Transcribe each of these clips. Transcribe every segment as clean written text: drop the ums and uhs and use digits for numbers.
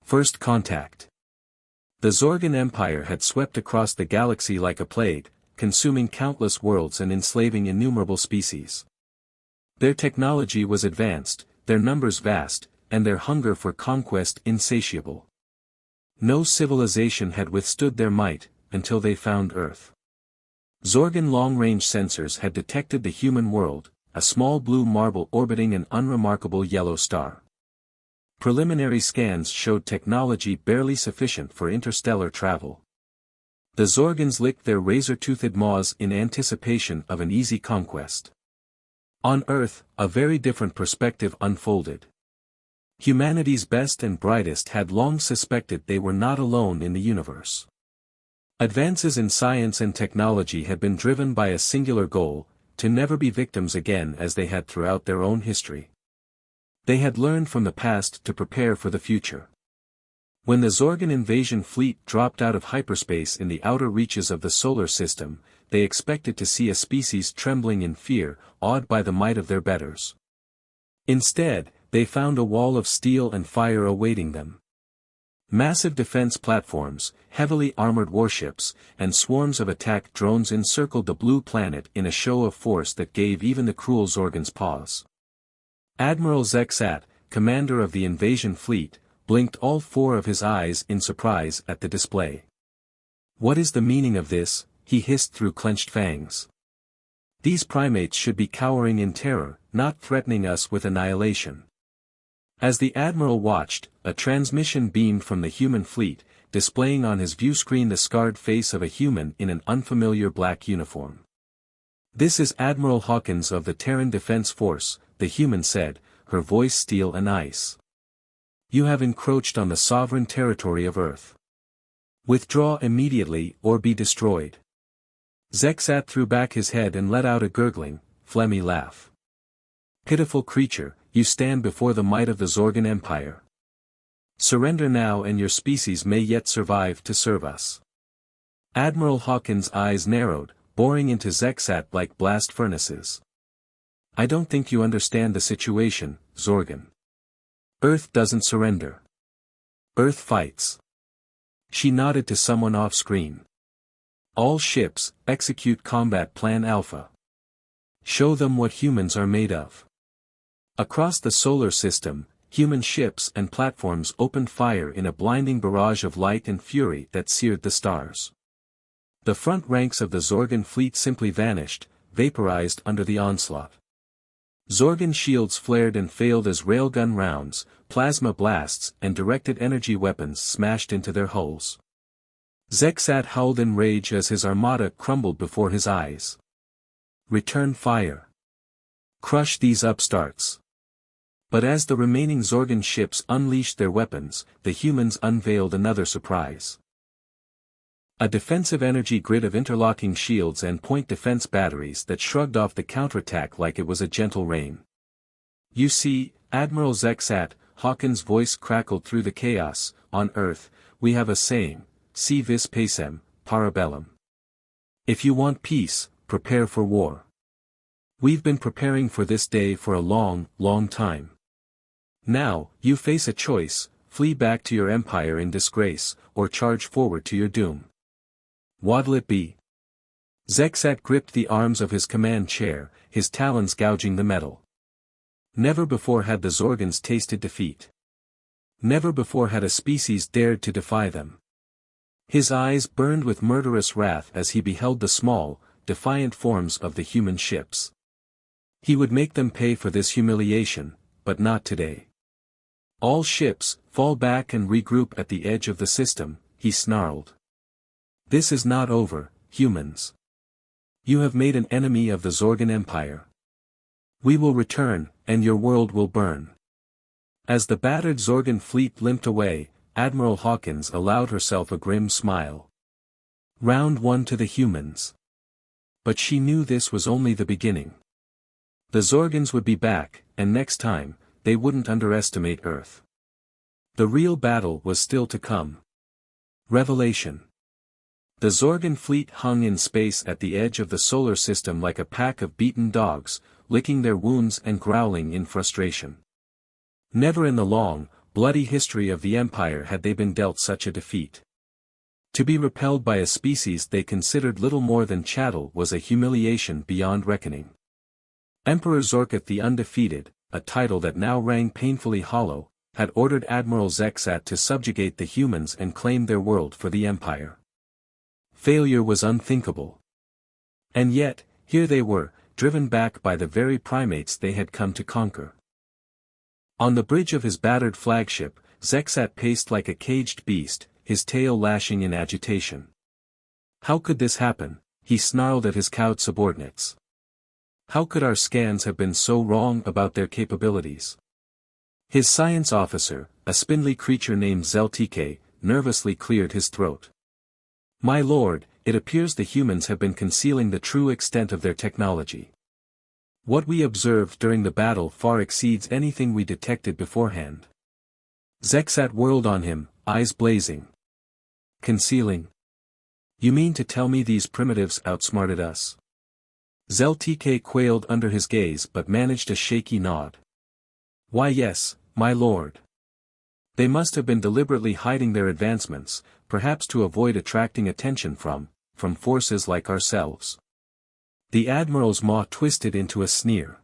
First contact. The Zorgan Empire had swept across the galaxy like a plague, consuming countless worlds and enslaving innumerable species. Their technology was advanced, their numbers vast, and their hunger for conquest insatiable. No civilization had withstood their might, until they found Earth. Zorgan long-range sensors had detected the human world, a small blue marble orbiting an unremarkable yellow star. Preliminary scans showed technology barely sufficient for interstellar travel. The Zorgans licked their razor-toothed maws in anticipation of an easy conquest. On Earth, a very different perspective unfolded. Humanity's best and brightest had long suspected they were not alone in the universe. Advances in science and technology had been driven by a singular goal, to never be victims again as they had throughout their own history. They had learned from the past to prepare for the future. When the Zorgan invasion fleet dropped out of hyperspace in the outer reaches of the solar system, they expected to see a species trembling in fear, awed by the might of their betters. Instead, they found a wall of steel and fire awaiting them. Massive defense platforms, heavily armored warships, and swarms of attack drones encircled the blue planet in a show of force that gave even the cruel Zorgans pause. Admiral Zexat, commander of the invasion fleet, blinked all four of his eyes in surprise at the display. "What is the meaning of this?" he hissed through clenched fangs. "These primates should be cowering in terror, not threatening us with annihilation." As the admiral watched, a transmission beamed from the human fleet, displaying on his viewscreen the scarred face of a human in an unfamiliar black uniform. "This is Admiral Hawkins of the Terran Defense Force," the human said, her voice steel and ice. "You have encroached on the sovereign territory of Earth. Withdraw immediately or be destroyed." Zexat threw back his head and let out a gurgling, phlegmy laugh. "Pitiful creature, you stand before the might of the Zorgan Empire. Surrender now and your species may yet survive to serve us." Admiral Hawkins' eyes narrowed, boring into Zexat like blast furnaces. "I don't think you understand the situation, Zorgan. Earth doesn't surrender. Earth fights." She nodded to someone off-screen. "All ships, execute Combat Plan Alpha. Show them what humans are made of." Across the solar system, human ships and platforms opened fire in a blinding barrage of light and fury that seared the stars. The front ranks of the Zorgan fleet simply vanished, vaporized under the onslaught. Zorgan shields flared and failed as railgun rounds, plasma blasts and directed energy weapons smashed into their hulls. Zexat howled in rage as his armada crumbled before his eyes. "Return fire. Crush these upstarts." But as the remaining Zorgan ships unleashed their weapons, the humans unveiled another surprise. A defensive energy grid of interlocking shields and point defense batteries that shrugged off the counterattack like it was a gentle rain. "You see, Admiral Zexat," Hawkins' voice crackled through the chaos, "on Earth, we have a saying, si vis pacem, para bellum. If you want peace, prepare for war. We've been preparing for this day for a long, long time. Now, you face a choice, flee back to your empire in disgrace, or charge forward to your doom. What'll it be?" Zexat gripped the arms of his command chair, his talons gouging the metal. Never before had the Zorgans tasted defeat. Never before had a species dared to defy them. His eyes burned with murderous wrath as he beheld the small, defiant forms of the human ships. He would make them pay for this humiliation, but not today. "All ships, fall back and regroup at the edge of the system," he snarled. "This is not over, humans. You have made an enemy of the Zorgan Empire. We will return, and your world will burn." As the battered Zorgan fleet limped away, Admiral Hawkins allowed herself a grim smile. Round 1 to the humans. But she knew this was only the beginning. The Zorgans would be back, and next time, they wouldn't underestimate Earth. The real battle was still to come. Revelation. The Zorgan fleet hung in space at the edge of the solar system like a pack of beaten dogs, licking their wounds and growling in frustration. Never in the long, bloody history of the Empire had they been dealt such a defeat. To be repelled by a species they considered little more than chattel was a humiliation beyond reckoning. Emperor Zorketh the Undefeated, a title that now rang painfully hollow, had ordered Admiral Zexat to subjugate the humans and claim their world for the Empire. Failure was unthinkable. And yet, here they were, driven back by the very primates they had come to conquer. On the bridge of his battered flagship, Zexat paced like a caged beast, his tail lashing in agitation. How could this happen? He snarled at his cowed subordinates. How could our scans have been so wrong about their capabilities? His science officer, a spindly creature named Zeltike, nervously cleared his throat. My lord, it appears the humans have been concealing the true extent of their technology. What we observed during the battle far exceeds anything we detected beforehand. Zexat whirled on him, eyes blazing. Concealing? You mean to tell me these primitives outsmarted us? Zeltike quailed under his gaze but managed a shaky nod. Why yes, my lord. They must have been deliberately hiding their advancements, perhaps to avoid attracting attention from forces like ourselves. The Admiral's maw twisted into a sneer.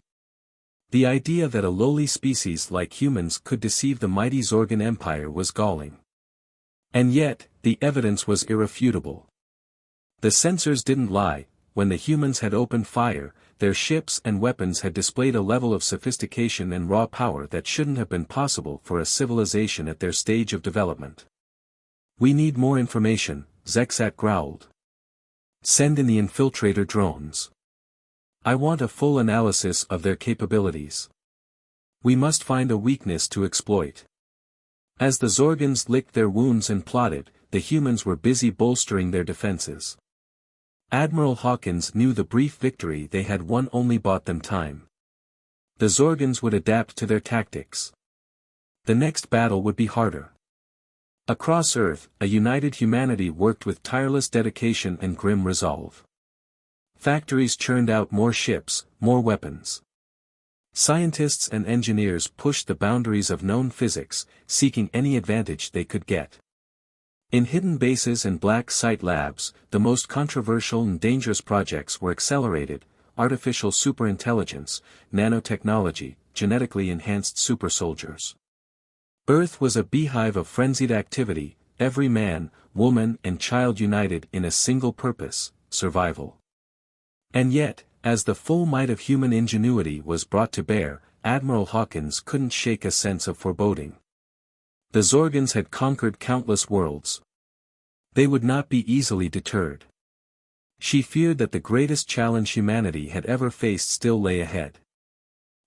The idea that a lowly species like humans could deceive the mighty Zorgan Empire was galling. And yet, the evidence was irrefutable. The sensors didn't lie. When the humans had opened fire, their ships and weapons had displayed a level of sophistication and raw power that shouldn't have been possible for a civilization at their stage of development. We need more information, Zexat growled. Send in the infiltrator drones. I want a full analysis of their capabilities. We must find a weakness to exploit. As the Zorgans licked their wounds and plotted, the humans were busy bolstering their defenses. Admiral Hawkins knew the brief victory they had won only bought them time. The Zorgans would adapt to their tactics. The next battle would be harder. Across Earth, a united humanity worked with tireless dedication and grim resolve. Factories churned out more ships, more weapons. Scientists and engineers pushed the boundaries of known physics, seeking any advantage they could get. In hidden bases and black site labs, the most controversial and dangerous projects were accelerated: artificial superintelligence, nanotechnology, genetically enhanced supersoldiers. Earth was a beehive of frenzied activity, every man, woman and child united in a single purpose: survival. And yet, as the full might of human ingenuity was brought to bear, Admiral Hawkins couldn't shake a sense of foreboding. The Zorgans had conquered countless worlds. They would not be easily deterred. She feared that the greatest challenge humanity had ever faced still lay ahead.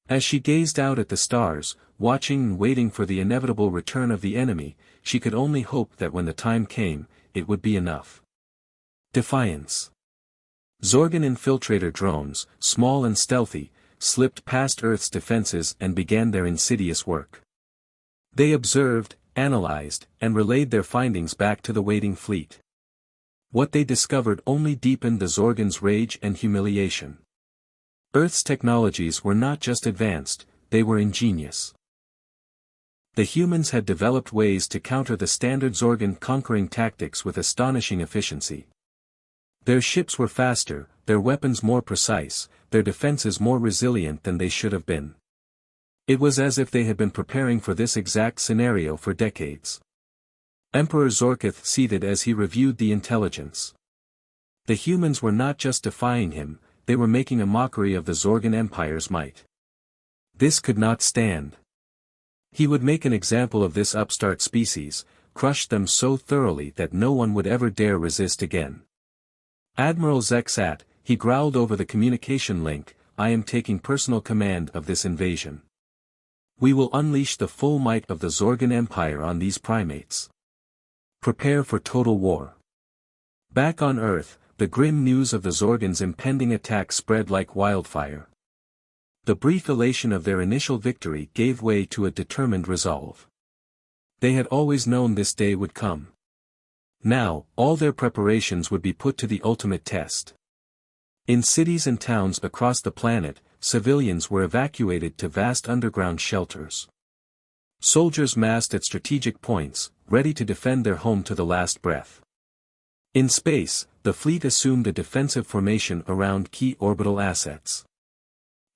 As she gazed out at the stars, watching and waiting for the inevitable return of the enemy, she could only hope that when the time came, it would be enough. Defiance. Zorgan infiltrator drones, small and stealthy, slipped past Earth's defenses and began their insidious work. They observed, analyzed, and relayed their findings back to the waiting fleet. What they discovered only deepened the Zorgans' rage and humiliation. Earth's technologies were not just advanced, they were ingenious. The humans had developed ways to counter the standard Zorgan conquering tactics with astonishing efficiency. Their ships were faster, their weapons more precise, their defenses more resilient than they should have been. It was as if they had been preparing for this exact scenario for decades. Emperor Zorketh seethed as he reviewed the intelligence. The humans were not just defying him, they were making a mockery of the Zorgan Empire's might. This could not stand. He would make an example of this upstart species, crush them so thoroughly that no one would ever dare resist again. Admiral Zexat, he growled over the communication link, I am taking personal command of this invasion. We will unleash the full might of the Zorgan Empire on these primates. Prepare for total war. Back on Earth, the grim news of the Zorgans' impending attack spread like wildfire. The brief elation of their initial victory gave way to a determined resolve. They had always known this day would come. Now, all their preparations would be put to the ultimate test. In cities and towns across the planet, civilians were evacuated to vast underground shelters. Soldiers massed at strategic points, ready to defend their home to the last breath. In space, the fleet assumed a defensive formation around key orbital assets.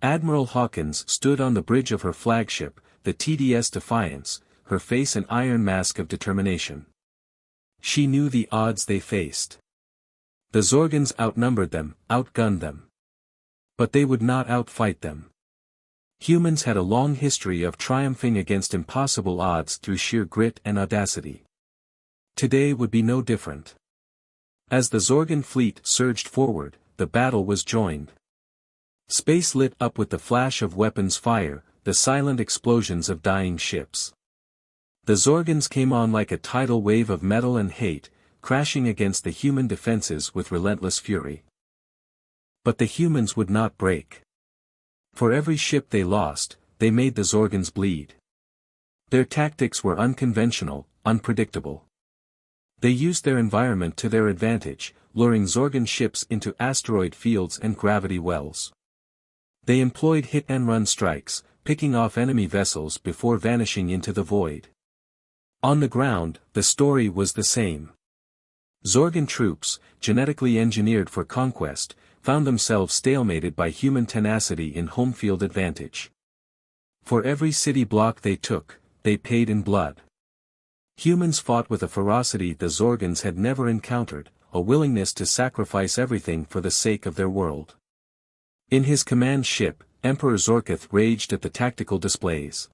Admiral Hawkins stood on the bridge of her flagship, the TDS Defiance, her face an iron mask of determination. She knew the odds they faced. The Zorgans outnumbered them, outgunned them. But they would not outfight them. Humans had a long history of triumphing against impossible odds through sheer grit and audacity. Today would be no different. As the Zorgan fleet surged forward, the battle was joined. Space lit up with the flash of weapons fire, the silent explosions of dying ships. The Zorgans came on like a tidal wave of metal and hate, crashing against the human defenses with relentless fury. But the humans would not break. For every ship they lost, they made the Zorgans bleed. Their tactics were unconventional, unpredictable. They used their environment to their advantage, luring Zorgan ships into asteroid fields and gravity wells. They employed hit-and-run strikes, picking off enemy vessels before vanishing into the void. On the ground, the story was the same. Zorgan troops, genetically engineered for conquest, found themselves stalemated by human tenacity in home field advantage. For every city block they took, they paid in blood. Humans fought with a ferocity the Zorgans had never encountered, a willingness to sacrifice everything for the sake of their world. In his command ship, Emperor Zorkith raged at the tactical displays.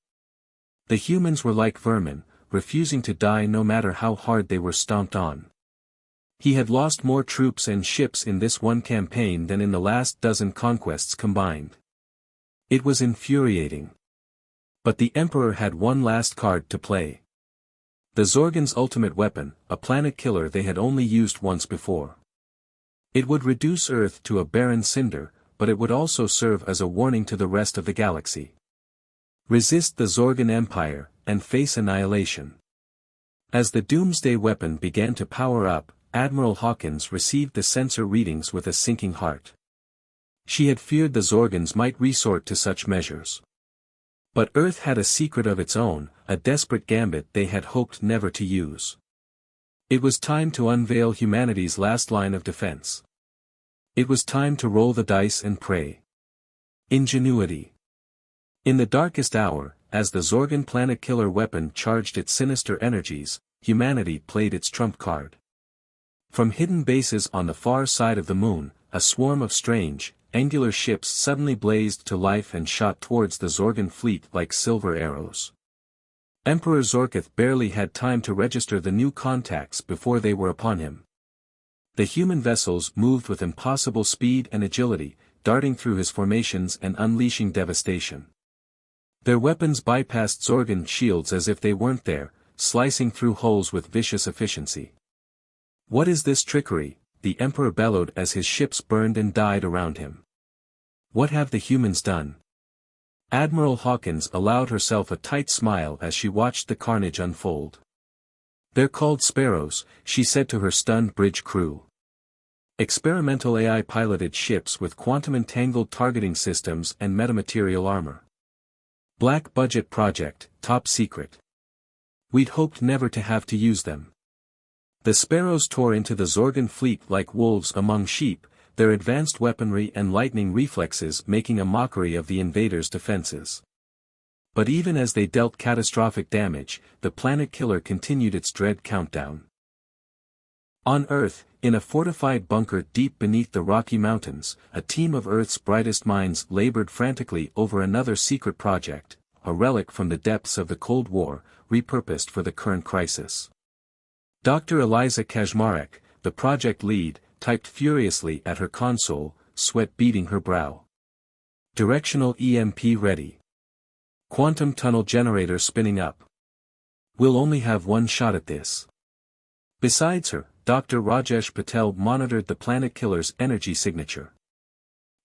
The humans were like vermin, refusing to die no matter how hard they were stomped on. He had lost more troops and ships in this one campaign than in the last dozen conquests combined. It was infuriating. But the Emperor had one last card to play. The Zorgans' ultimate weapon, a planet killer they had only used once before. It would reduce Earth to a barren cinder, but it would also serve as a warning to the rest of the galaxy. Resist the Zorgan Empire, and face annihilation. As the doomsday weapon began to power up, Admiral Hawkins received the sensor readings with a sinking heart. She had feared the Zorgans might resort to such measures. But Earth had a secret of its own, a desperate gambit they had hoped never to use. It was time to unveil humanity's last line of defense. It was time to roll the dice and pray. Ingenuity. In the darkest hour, as the Zorgan planet killer weapon charged its sinister energies, humanity played its trump card. From hidden bases on the far side of the moon, a swarm of strange, angular ships suddenly blazed to life and shot towards the Zorgan fleet like silver arrows. Emperor Zorkith barely had time to register the new contacts before they were upon him. The human vessels moved with impossible speed and agility, darting through his formations and unleashing devastation. Their weapons bypassed Zorgan shields as if they weren't there, slicing through hulls with vicious efficiency. "What is this trickery?" the Emperor bellowed as his ships burned and died around him. "What have the humans done?" Admiral Hawkins allowed herself a tight smile as she watched the carnage unfold. "They're called Sparrows," she said to her stunned bridge crew. Experimental AI-piloted ships with quantum-entangled targeting systems and metamaterial armor. Black budget project, top secret. We'd hoped never to have to use them. The Sparrows tore into the Zorgan fleet like wolves among sheep, their advanced weaponry and lightning reflexes making a mockery of the invaders' defenses. But even as they dealt catastrophic damage, the planet killer continued its dread countdown. On Earth, in a fortified bunker deep beneath the Rocky Mountains, a team of Earth's brightest minds labored frantically over another secret project, a relic from the depths of the Cold War, repurposed for the current crisis. Dr. Eliza Kaczmarek, the project lead, typed furiously at her console, sweat beading her brow. Directional EMP ready. Quantum tunnel generator spinning up. We'll only have one shot at this. Besides her, Dr. Rajesh Patel monitored the planet killer's energy signature.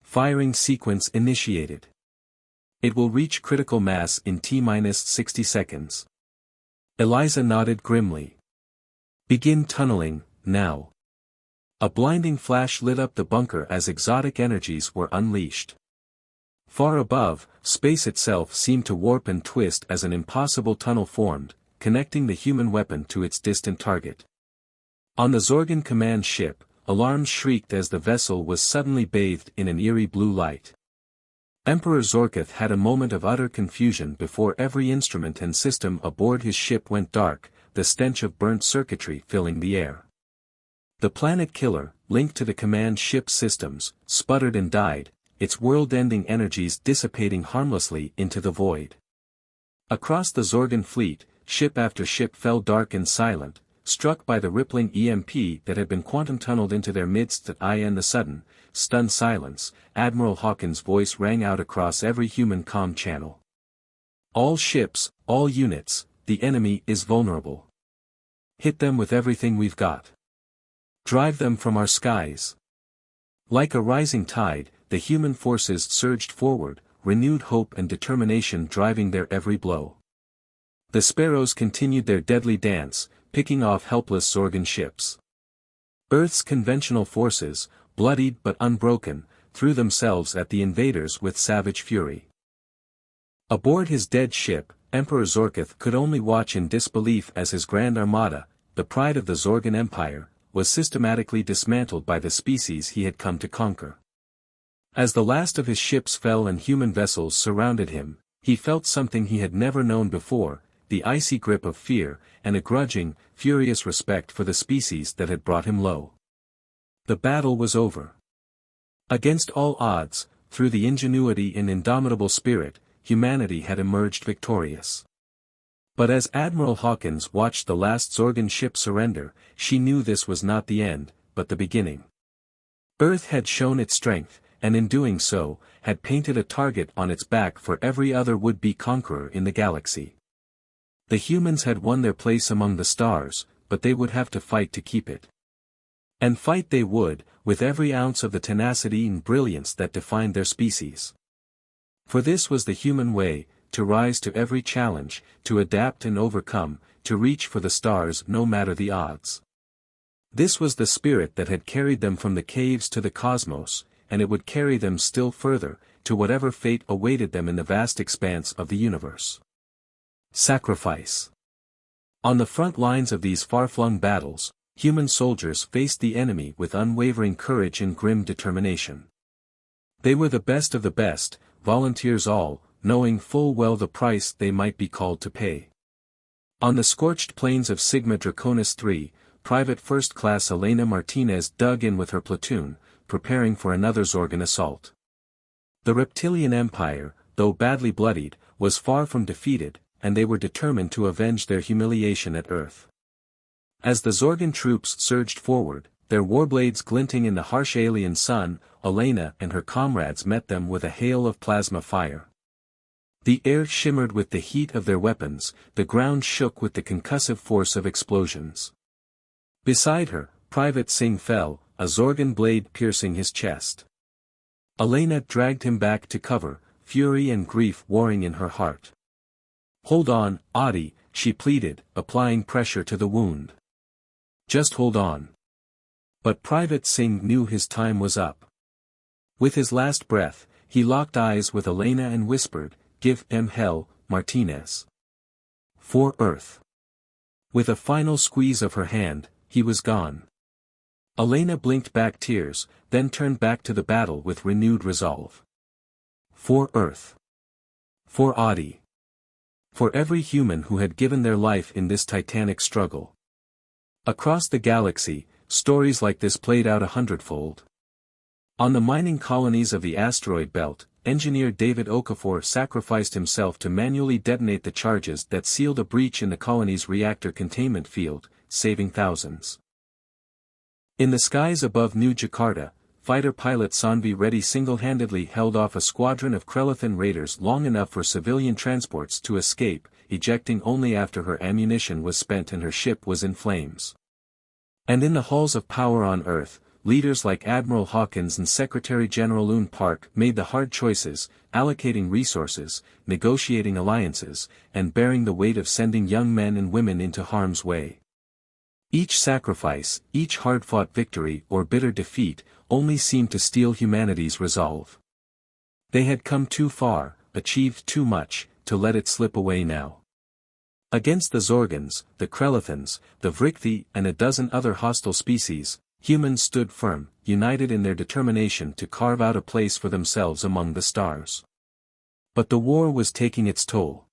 Firing sequence initiated. It will reach critical mass in T-60 seconds. Eliza nodded grimly. Begin tunneling, now. A blinding flash lit up the bunker as exotic energies were unleashed. Far above, space itself seemed to warp and twist as an impossible tunnel formed, connecting the human weapon to its distant target. On the Zorgan command ship, alarms shrieked as the vessel was suddenly bathed in an eerie blue light. Emperor Zorkith had a moment of utter confusion before every instrument and system aboard his ship went dark, the stench of burnt circuitry filling the air. The planet killer, linked to the command ship's systems, sputtered and died, its world-ending energies dissipating harmlessly into the void. Across the Zorgan fleet, ship after ship fell dark and silent, struck by the rippling EMP that had been quantum-tunneled into their midst. In the sudden, stunned silence, Admiral Hawkins' voice rang out across every human comm channel. All ships, all units, the enemy is vulnerable. Hit them with everything we've got. Drive them from our skies. Like a rising tide, the human forces surged forward, renewed hope and determination driving their every blow. The Sparrows continued their deadly dance, picking off helpless Zorgan ships. Earth's conventional forces, bloodied but unbroken, threw themselves at the invaders with savage fury. Aboard his dead ship, Emperor Zorkith could only watch in disbelief as his grand armada, the pride of the Zorgan Empire, was systematically dismantled by the species he had come to conquer. As the last of his ships fell and human vessels surrounded him, he felt something he had never known before, the icy grip of fear, and a grudging, furious respect for the species that had brought him low. The battle was over. Against all odds, through the ingenuity and indomitable spirit, humanity had emerged victorious. But as Admiral Hawkins watched the last Zorgan ship surrender, she knew this was not the end, but the beginning. Earth had shown its strength, and in doing so, had painted a target on its back for every other would-be conqueror in the galaxy. The humans had won their place among the stars, but they would have to fight to keep it. And fight they would, with every ounce of the tenacity and brilliance that defined their species. For this was the human way, to rise to every challenge, to adapt and overcome, to reach for the stars no matter the odds. This was the spirit that had carried them from the caves to the cosmos, and it would carry them still further, to whatever fate awaited them in the vast expanse of the universe. Sacrifice. On the front lines of these far-flung battles, human soldiers faced the enemy with unwavering courage and grim determination. They were the best of the best, volunteers all, knowing full well the price they might be called to pay. On the scorched plains of Sigma Draconis III, Private First Class Elena Martinez dug in with her platoon, preparing for another Zorgan assault. The Reptilian Empire, though badly bloodied, was far from defeated, and they were determined to avenge their humiliation at Earth. As the Zorgan troops surged forward, their warblades glinting in the harsh alien sun, Elena and her comrades met them with a hail of plasma fire. The air shimmered with the heat of their weapons, the ground shook with the concussive force of explosions. Beside her, Private Singh fell, a Zorgan blade piercing his chest. Elena dragged him back to cover, fury and grief warring in her heart. "Hold on, Adi," she pleaded, applying pressure to the wound. "Just hold on." But Private Singh knew his time was up. With his last breath, he locked eyes with Elena and whispered, "Give him hell, Martinez. For Earth." With a final squeeze of her hand, he was gone. Elena blinked back tears, then turned back to the battle with renewed resolve. For Earth. For Adi. For every human who had given their life in this titanic struggle. Across the galaxy, stories like this played out 100-fold. On the mining colonies of the asteroid belt, engineer David Okafor sacrificed himself to manually detonate the charges that sealed a breach in the colony's reactor containment field, saving thousands. In the skies above New Jakarta, fighter pilot Sanvi Reddy single-handedly held off a squadron of Krelithan raiders long enough for civilian transports to escape, ejecting only after her ammunition was spent and her ship was in flames. And in the halls of power on Earth, leaders like Admiral Hawkins and Secretary-General Un Park made the hard choices, allocating resources, negotiating alliances, and bearing the weight of sending young men and women into harm's way. Each sacrifice, each hard-fought victory or bitter defeat, only seemed to steel humanity's resolve. They had come too far, achieved too much, to let it slip away now. Against the Zorgans, the Krelithans, the Vrikthi and a dozen other hostile species, humans stood firm, united in their determination to carve out a place for themselves among the stars. But the war was taking its toll.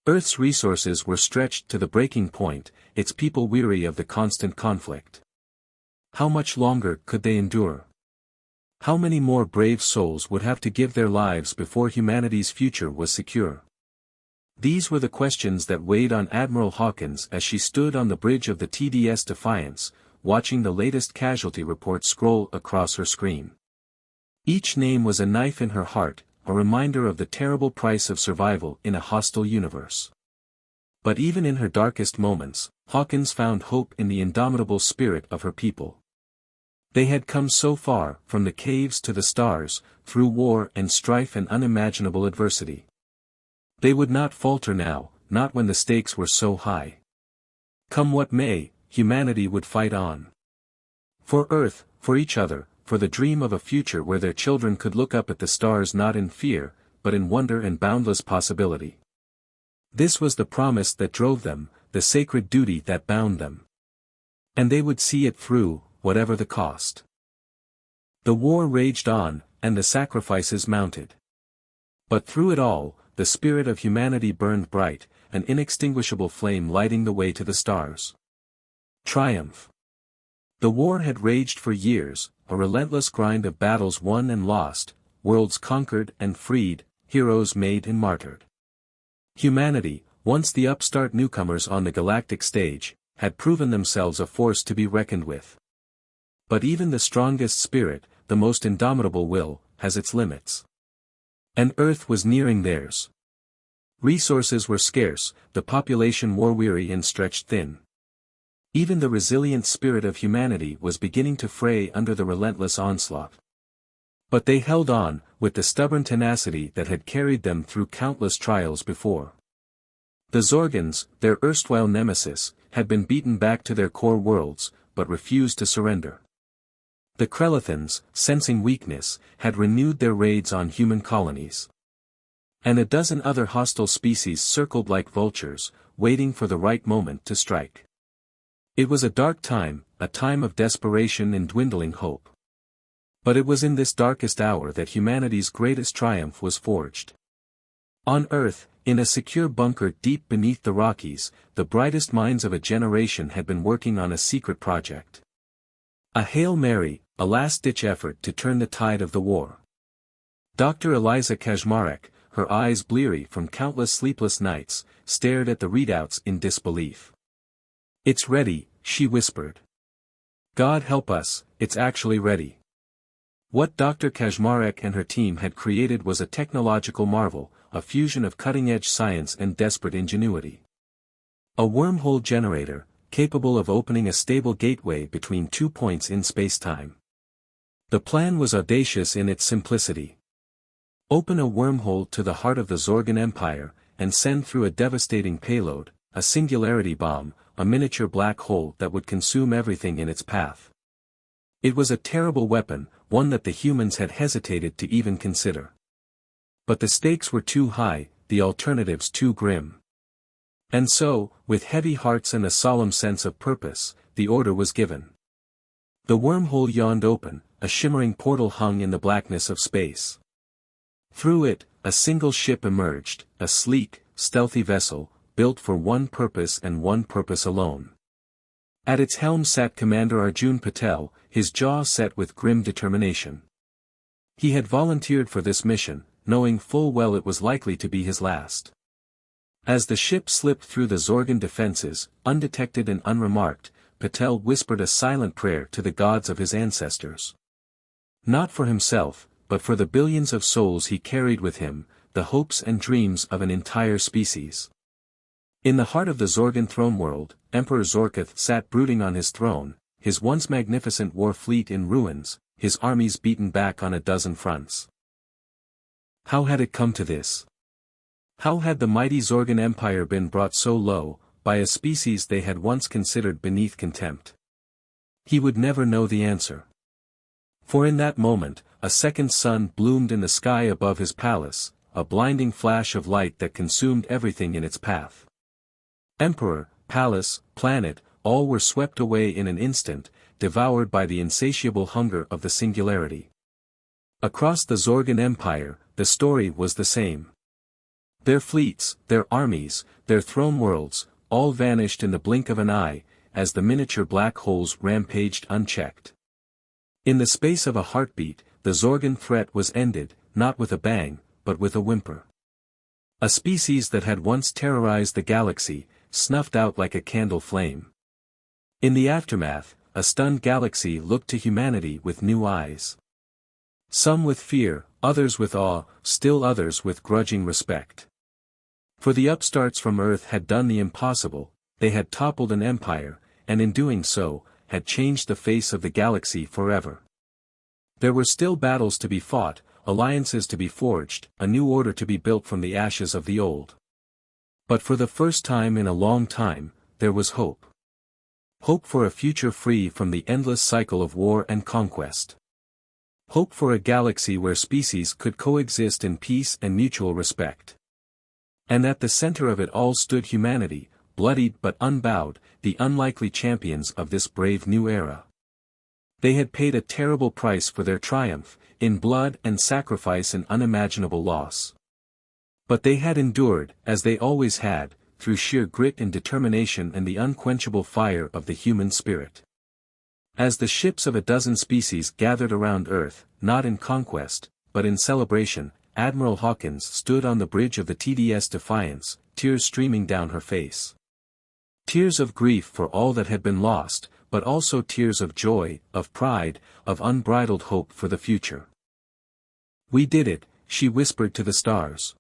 Earth's resources were stretched to the breaking point, its people weary of the constant conflict. How much longer could they endure? How many more brave souls would have to give their lives before humanity's future was secure? These were the questions that weighed on Admiral Hawkins as she stood on the bridge of the TDS Defiance, watching the latest casualty report scroll across her screen. Each name was a knife in her heart, a reminder of the terrible price of survival in a hostile universe. But even in her darkest moments, Hawkins found hope in the indomitable spirit of her people. They had come so far, from the caves to the stars, through war and strife and unimaginable adversity. They would not falter now, not when the stakes were so high. Come what may, humanity would fight on. For Earth, for each other, for the dream of a future where their children could look up at the stars not in fear, but in wonder and boundless possibility. This was the promise that drove them, the sacred duty that bound them. And they would see it through, whatever the cost. The war raged on, and the sacrifices mounted. But through it all, the spirit of humanity burned bright, an inextinguishable flame lighting the way to the stars. Triumph. The war had raged for years, a relentless grind of battles won and lost, worlds conquered and freed, heroes made and martyred. Humanity, once the upstart newcomers on the galactic stage, had proven themselves a force to be reckoned with. But even the strongest spirit, the most indomitable will, has its limits. And Earth was nearing theirs. Resources were scarce, the population war-weary and stretched thin. Even the resilient spirit of humanity was beginning to fray under the relentless onslaught. But they held on, with the stubborn tenacity that had carried them through countless trials before. The Zorgans, their erstwhile nemesis, had been beaten back to their core worlds, but refused to surrender. The Krelithans, sensing weakness, had renewed their raids on human colonies. And a dozen other hostile species circled like vultures, waiting for the right moment to strike. It was a dark time, a time of desperation and dwindling hope. But it was in this darkest hour that humanity's greatest triumph was forged. On Earth, in a secure bunker deep beneath the Rockies, the brightest minds of a generation had been working on a secret project. A Hail Mary, a last-ditch effort to turn the tide of the war. Dr. Eliza Kaczmarek, her eyes bleary from countless sleepless nights, stared at the readouts in disbelief. "It's ready," she whispered. "God help us, it's actually ready." What Dr. Kaczmarek and her team had created was a technological marvel, a fusion of cutting-edge science and desperate ingenuity. A wormhole generator, capable of opening a stable gateway between 2 points in spacetime. The plan was audacious in its simplicity. Open a wormhole to the heart of the Zorgan Empire, and send through a devastating payload, a singularity bomb, a miniature black hole that would consume everything in its path. It was a terrible weapon, one that the humans had hesitated to even consider. But the stakes were too high, the alternatives too grim. And so, with heavy hearts and a solemn sense of purpose, the order was given. The wormhole yawned open, a shimmering portal hung in the blackness of space. Through it, a single ship emerged, a sleek, stealthy vessel, built for one purpose and one purpose alone. At its helm sat Commander Arjun Patel, his jaw set with grim determination. He had volunteered for this mission, knowing full well it was likely to be his last. As the ship slipped through the Zorgan defenses, undetected and unremarked, Patel whispered a silent prayer to the gods of his ancestors. Not for himself, but for the billions of souls he carried with him, the hopes and dreams of an entire species. In the heart of the Zorgan throne world, Emperor Zorkith sat brooding on his throne, his once magnificent war fleet in ruins, his armies beaten back on a dozen fronts. How had it come to this? How had the mighty Zorgan Empire been brought so low, by a species they had once considered beneath contempt? He would never know the answer. For in that moment, a second sun bloomed in the sky above his palace, a blinding flash of light that consumed everything in its path. Emperor, palace, planet, all were swept away in an instant, devoured by the insatiable hunger of the singularity. Across the Zorgan Empire, the story was the same. Their fleets, their armies, their throne worlds, all vanished in the blink of an eye, as the miniature black holes rampaged unchecked. In the space of a heartbeat, the Zorgan threat was ended, not with a bang, but with a whimper. A species that had once terrorized the galaxy, snuffed out like a candle flame. In the aftermath, a stunned galaxy looked to humanity with new eyes. Some with fear, others with awe, still others with grudging respect. For the upstarts from Earth had done the impossible, they had toppled an empire, and in doing so, had changed the face of the galaxy forever. There were still battles to be fought, alliances to be forged, a new order to be built from the ashes of the old. But for the first time in a long time, there was hope. Hope for a future free from the endless cycle of war and conquest. Hope for a galaxy where species could coexist in peace and mutual respect. And at the center of it all stood humanity, bloodied but unbowed, the unlikely champions of this brave new era. They had paid a terrible price for their triumph, in blood and sacrifice and unimaginable loss. But they had endured, as they always had, through sheer grit and determination and the unquenchable fire of the human spirit. As the ships of a dozen species gathered around Earth, not in conquest, but in celebration, Admiral Hawkins stood on the bridge of the TDS Defiance, tears streaming down her face. Tears of grief for all that had been lost, but also tears of joy, of pride, of unbridled hope for the future. "We did it," she whispered to the stars.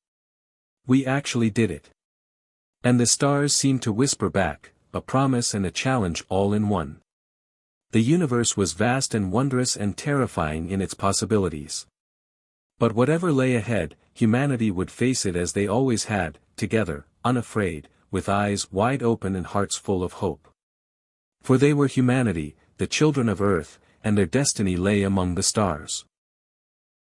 "We actually did it." And the stars seemed to whisper back, a promise and a challenge all in one. The universe was vast and wondrous and terrifying in its possibilities. But whatever lay ahead, humanity would face it as they always had, together, unafraid, with eyes wide open and hearts full of hope. For they were humanity, the children of Earth, and their destiny lay among the stars.